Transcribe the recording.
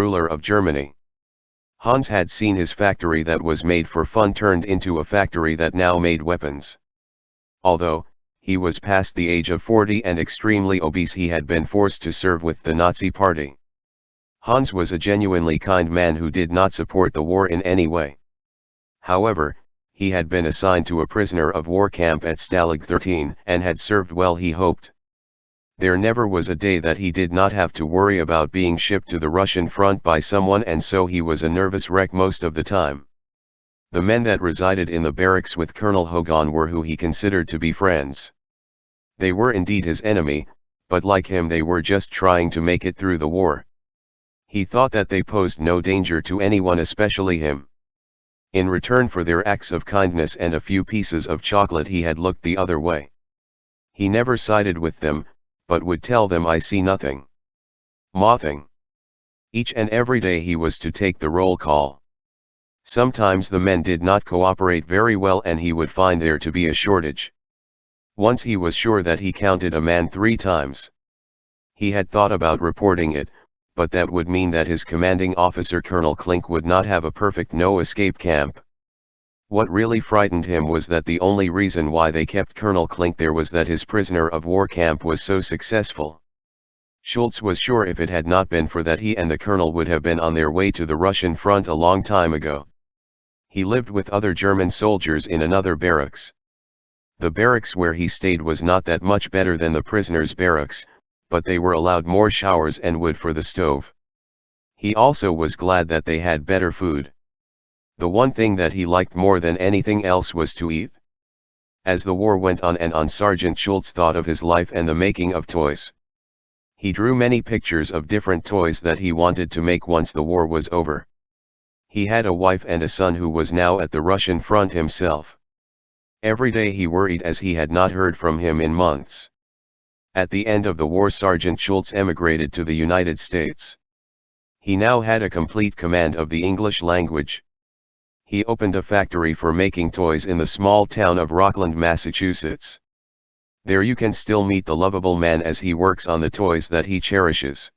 ruler of Germany. Hans had seen his factory that was made for fun turned into a factory that now made weapons. Although he was past the age of 40 and extremely obese, he had been forced to serve with the Nazi Party. Hans was a genuinely kind man who did not support the war in any way. However, he had been assigned to a prisoner of war camp at Stalag 13 and had served well, he hoped. There never was a day that he did not have to worry about being shipped to the Russian front by someone, and so he was a nervous wreck most of the time. The men that resided in the barracks with Colonel Hogan were who he considered to be friends. They were indeed his enemy, but like him they were just trying to make it through the war. He thought that they posed no danger to anyone, especially him. In return for their acts of kindness and a few pieces of chocolate, he had looked the other way. He never sided with them, but would tell them, "I see nothing. Nothing." Each and every day he was to take the roll call. Sometimes the men did not cooperate very well and he would find there to be a shortage. Once he was sure that he counted a man 3 times. He had thought about reporting it, but that would mean that his commanding officer Colonel Klink would not have a perfect no-escape camp. What really frightened him was that the only reason why they kept Colonel Klink there was that his prisoner of war camp was so successful. Schultz was sure if it had not been for that, he and the colonel would have been on their way to the Russian front a long time ago. He lived with other German soldiers in another barracks. The barracks where he stayed was not that much better than the prisoners' barracks, but they were allowed more showers and wood for the stove. He also was glad that they had better food. The one thing that he liked more than anything else was to eat. As the war went on and on, Sergeant Schultz thought of his life and the making of toys. He drew many pictures of different toys that he wanted to make once the war was over. He had a wife and a son who was now at the Russian front himself. Every day he worried as he had not heard from him in months. At the end of the war, Sergeant Schultz emigrated to the United States. He now had a complete command of the English language. He opened a factory for making toys in the small town of Rockland, Massachusetts. There you can still meet the lovable man as he works on the toys that he cherishes.